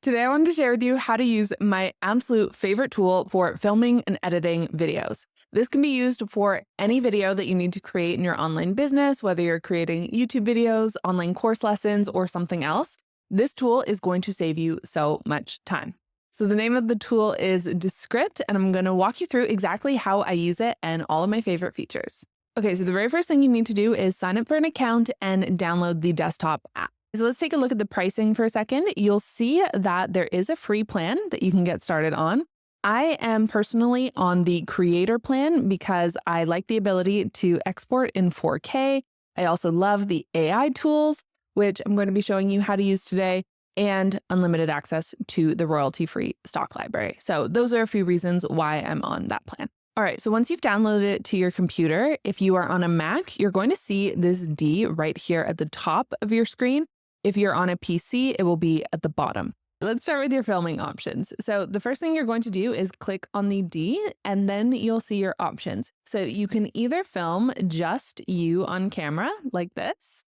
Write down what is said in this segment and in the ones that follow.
Today, I wanted to share with you how to use my absolute favorite tool for filming and editing videos. This can be used for any video that you need to create in your online business, whether you're creating YouTube videos, online course lessons, or something else. This tool is going to save you so much time. So the name of the tool is Descript, and I'm going to walk you through exactly how I use it and all of my favorite features. Okay, so the very first thing you need to do is sign up for an account and download the desktop app. So let's take a look at the pricing for a second. You'll see that there is a free plan that you can get started on. I am personally on the creator plan because I like the ability to export in 4K. I also love the AI tools, which I'm going to be showing you how to use today, and unlimited access to the royalty-free stock library. So those are a few reasons why I'm on that plan. All right, so once you've downloaded it to your computer, if you are on a Mac, you're going to see this D right here at the top of your screen. If you're on a PC, it will be at the bottom. Let's start with your filming options. So the first thing you're going to do is click on the D, and then you'll see your options. So you can either film just you on camera like this,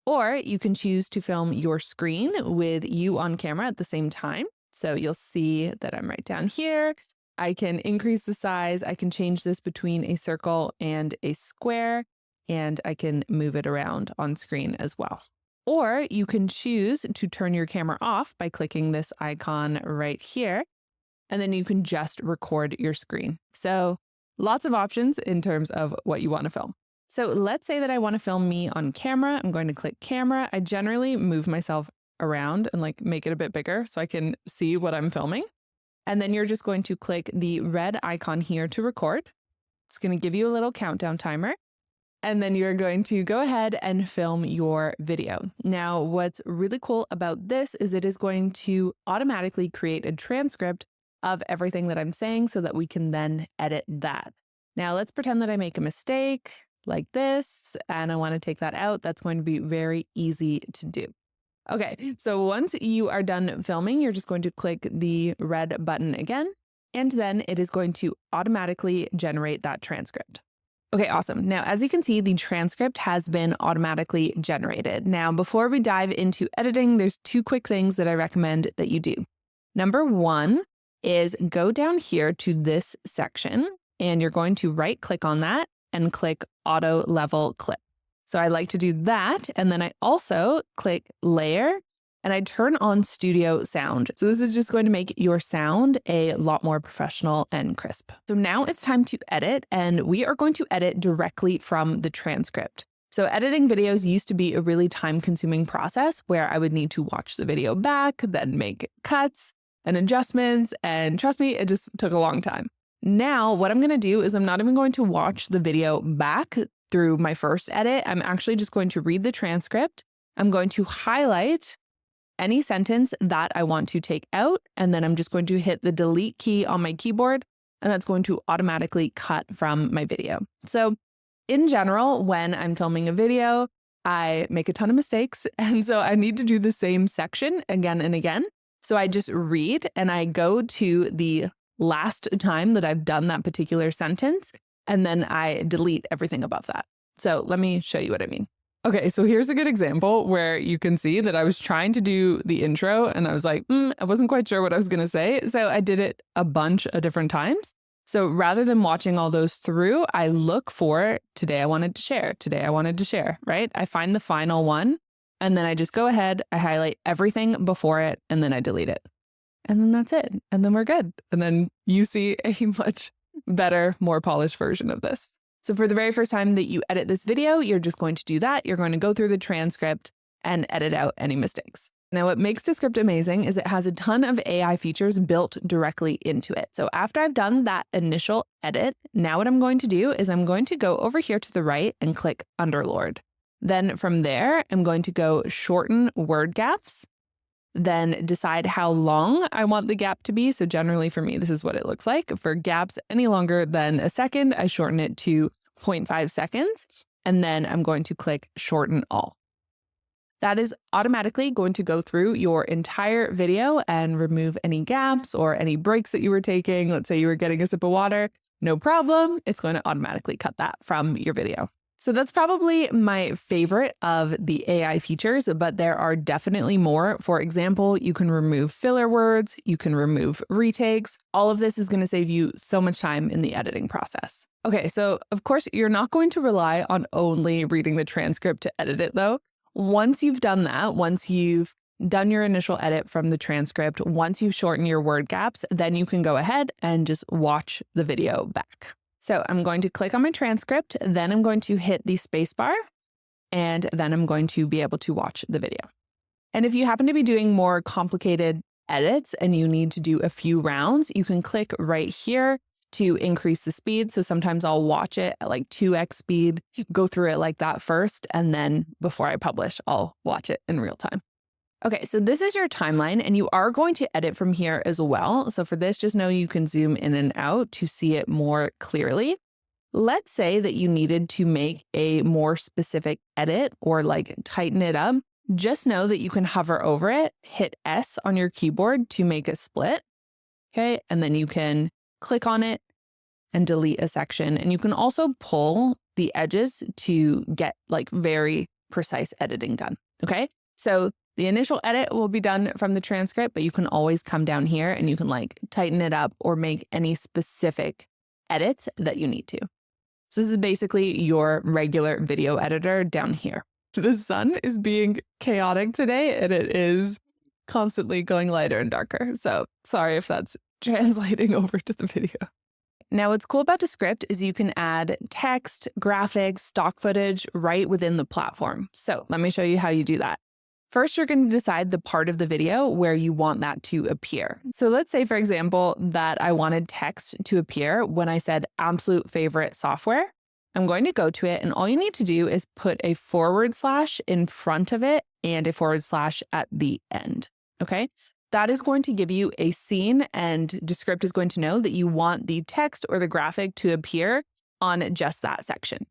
or you can choose to film your screen with you on camera at the same time. So you'll see that I'm right down here. I can increase the size. I can change this between a circle and a square, and I can move it around on screen as well. Or you can choose to turn your camera off by clicking this icon right here, and then you can just record your screen. So lots of options in terms of what you want to film. So let's say that I want to film me on camera. I'm going to click camera. I generally move myself around and make it a bit bigger so I can see what I'm filming. And then you're just going to click the red icon here to record. It's going to give you a little countdown timer. And then you're going to go ahead and film your video. Now, what's really cool about this is it is going to automatically create a transcript of everything that I'm saying so that we can then edit that. Now, let's pretend that I make a mistake like this, and I want to take that out. That's going to be very easy to do. Okay, so once you are done filming, you're just going to click the red button again, and then it is going to automatically generate that transcript. Okay, awesome. Now, as you can see, the transcript has been automatically generated. Now, before we dive into editing, there's two quick things that I recommend that you do. Number one is go down here to this section, and you're going to right click on that and click Auto Level Clip. So I like to do that. And then I also click Layer, and I turn on Studio Sound. So this is just going to make your sound a lot more professional and crisp. So now it's time to edit, and we are going to edit directly from the transcript. So editing videos used to be a really time-consuming process where I would need to watch the video back, then make cuts and adjustments, and trust me, it just took a long time. Now, what I'm gonna do is I'm not even going to watch the video back through my first edit. I'm actually just going to read the transcript. I'm going to highlight any sentence that I want to take out, and then I'm just going to hit the delete key on my keyboard, and that's going to automatically cut from my video. So in general, when I'm filming a video, I make a ton of mistakes, and so I need to do the same section again and again. So I just read, and I go to the last time that I've done that particular sentence, and then I delete everything above that. So let me show you what I mean. Okay, so here's a good example where you can see that I was trying to do the intro and I was like, I wasn't quite sure what I was going to say. So I did it a bunch of different times. So rather than watching all those through, I look for today I wanted to share, today I wanted to share, right? I find the final one, and then I just go ahead, I highlight everything before it, and then I delete it. And then that's it. And then we're good. And then you see a much better, more polished version of this. So for the very first time that you edit this video, you're just going to do that. You're going to go through the transcript and edit out any mistakes. Now, what makes Descript amazing is it has a ton of AI features built directly into it. So after I've done that initial edit, now what I'm going to do is I'm going to go over here to the right and click Underlord. Then from there, I'm going to go shorten word gaps, then decide how long I want the gap to be. So generally for me, this is what it looks like. For gaps any longer than a second, I shorten it to 0.5 seconds, and then I'm going to click Shorten All. That is automatically going to go through your entire video and remove any gaps or any breaks that you were taking. Let's say you were getting a sip of water, no problem. It's going to automatically cut that from your video. So that's probably my favorite of the AI features, but there are definitely more. For example, you can remove filler words, you can remove retakes. All of this is going to save you so much time in the editing process. Okay, so of course, you're not going to rely on only reading the transcript to edit it though. Once you've done that, once you've done your initial edit from the transcript, once you've shortened your word gaps, then you can go ahead and just watch the video back. So I'm going to click on my transcript, then I'm going to hit the space bar, and then I'm going to be able to watch the video. And if you happen to be doing more complicated edits and you need to do a few rounds, you can click right here to increase the speed. So sometimes I'll watch it at like 2x speed, go through it like that first, and then before I publish, I'll watch it in real time. Okay, so this is your timeline, and you are going to edit from here as well. So for this, just know you can zoom in and out to see it more clearly. Let's say that you needed to make a more specific edit or like tighten it up. Just know that you can hover over it, hit S on your keyboard to make a split. Okay, and then you can click on it and delete a section. And you can also pull the edges to get like very precise editing done. Okay, so the initial edit will be done from the transcript, but you can always come down here and you can like tighten it up or make any specific edits that you need to. So this is basically your regular video editor down here. The sun is being chaotic today and it is constantly going lighter and darker. So sorry if that's translating over to the video. Now, what's cool about Descript is you can add text, graphics, stock footage right within the platform. So let me show you how you do that. First, you're going to decide the part of the video where you want that to appear. So let's say, for example, that I wanted text to appear when I said absolute favorite software. I'm going to go to it, and all you need to do is put a / in front of it and a / at the end. Okay, that is going to give you a scene, and Descript is going to know that you want the text or the graphic to appear on just that section.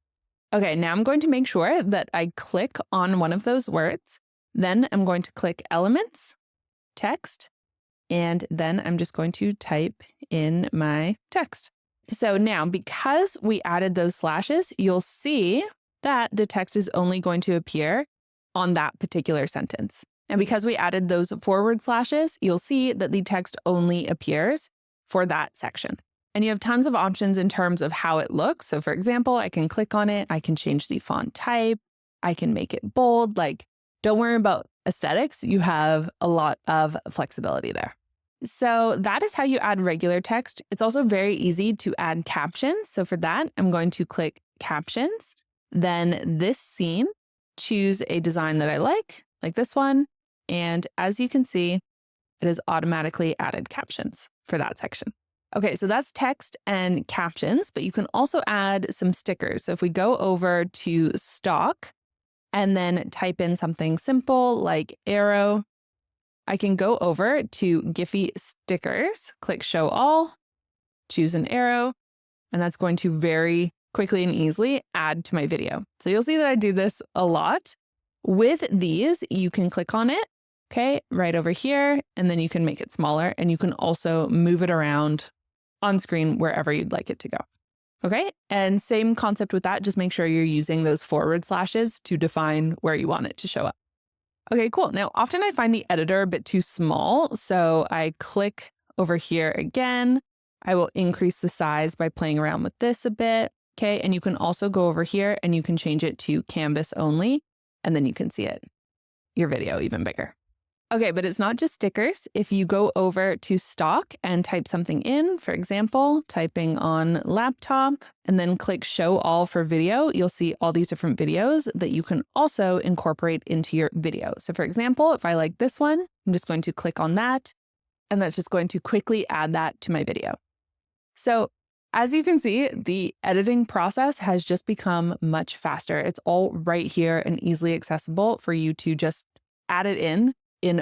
Okay, now I'm going to make sure that I click on one of those words. Then I'm going to click Elements, Text, and then I'm just going to type in my text. So now, because we added those slashes, you'll see that the text is only going to appear on that particular sentence. And because we added those / you'll see that the text only appears for that section. And you have tons of options in terms of how it looks. So for example, I can click on it, I can change the font type, I can make it bold. Like, don't worry about aesthetics. You have a lot of flexibility there. So that is how you add regular text. It's also very easy to add captions. So for that, I'm going to click Captions, then this scene, choose a design that I like this one. And as you can see, it has automatically added captions for that section. Okay, so that's text and captions, but you can also add some stickers. So if we go over to stock and then type in something simple like arrow, I can go over to Giphy stickers, click show all, choose an arrow, and that's going to very quickly and easily add to my video. So you'll see that I do this a lot. With these, you can click on it, okay, right over here, and then you can make it smaller, and you can also move it around on screen wherever you'd like it to go. Okay, and same concept with that, just make sure you're using those / to define where you want it to show up. Okay, cool. Now, often I find the editor a bit too small, so I click over here again. I will increase the size by playing around with this a bit. Okay, and you can also go over here and you can change it to canvas only, and then you can see it, your video even bigger. Okay, but it's not just stickers. If you go over to stock and type something in, for example, typing on laptop, and then click show all for video, you'll see all these different videos that you can also incorporate into your video. So for example, if I like this one, I'm just going to click on that, and that's just going to quickly add that to my video. So as you can see, the editing process has just become much faster. It's all right here and easily accessible for you to just add it in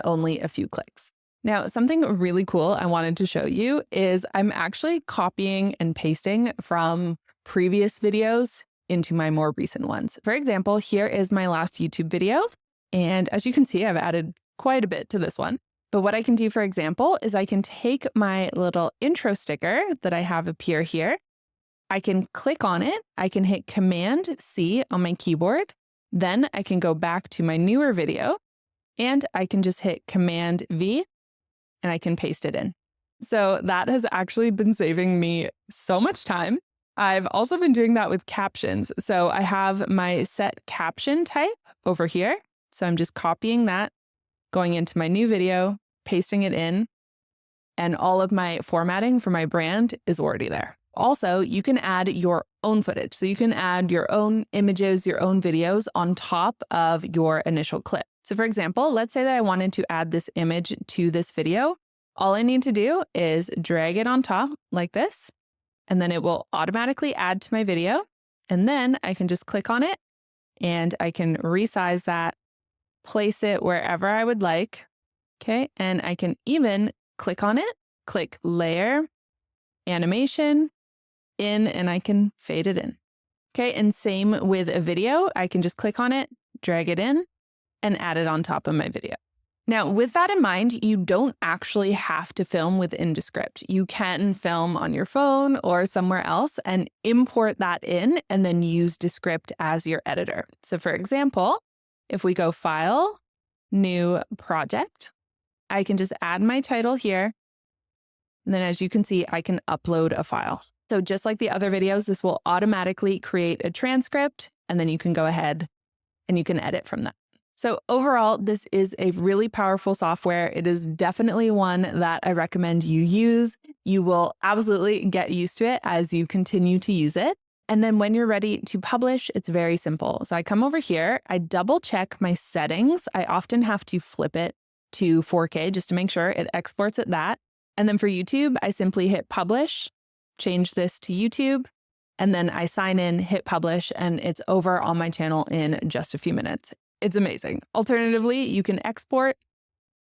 only a few clicks. Now, something really cool I wanted to show you is I'm actually copying and pasting from previous videos into my more recent ones. For example, here is my last YouTube video. And as you can see, I've added quite a bit to this one. But what I can do, for example, is I can take my little intro sticker that I have appear here. I can click on it. I can hit Command C on my keyboard. Then I can go back to my newer video and I can just hit Command V and I can paste it in. So that has actually been saving me so much time. I've also been doing that with captions. So I have my set caption type over here. So I'm just copying that, going into my new video, pasting it in, and all of my formatting for my brand is already there. Also, you can add your own footage. So you can add your own images, your own videos on top of your initial clip. So for example, let's say that I wanted to add this image to this video. All I need to do is drag it on top like this, and then it will automatically add to my video. And then I can just click on it and I can resize that, place it wherever I would like. Okay. And I can even click on it, click layer, animation, in, and I can fade it in. Okay. And same with a video. I can just click on it, drag it in, and add it on top of my video. Now, with that in mind, you don't actually have to film within Descript. You can film on your phone or somewhere else and import that in and then use Descript as your editor. So for example, if we go File, New Project, I can just add my title here. And then as you can see, I can upload a file. So just like the other videos, this will automatically create a transcript, and then you can go ahead and you can edit from that. So overall, this is a really powerful software. It is definitely one that I recommend you use. You will absolutely get used to it as you continue to use it. And then when you're ready to publish, it's very simple. So I come over here, I double check my settings. I often have to flip it to 4K just to make sure it exports at that. And then for YouTube, I simply hit publish, change this to YouTube, and then I sign in, hit publish, and it's over on my channel in just a few minutes. It's amazing. Alternatively, you can export,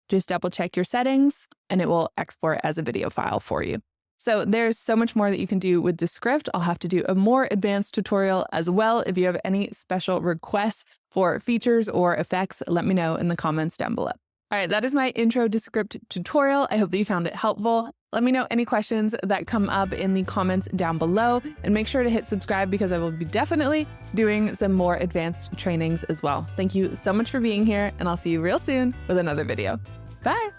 just double check your settings, and it will export as a video file for you. So there's so much more that you can do with Descript. I'll have to do a more advanced tutorial as well. If you have any special requests for features or effects, let me know in the comments down below. All right, that is my intro Descript tutorial. I hope that you found it helpful. Let me know any questions that come up in the comments down below, and make sure to hit subscribe because I will be definitely doing some more advanced trainings as well. Thank you so much for being here, and I'll see you real soon with another video. Bye.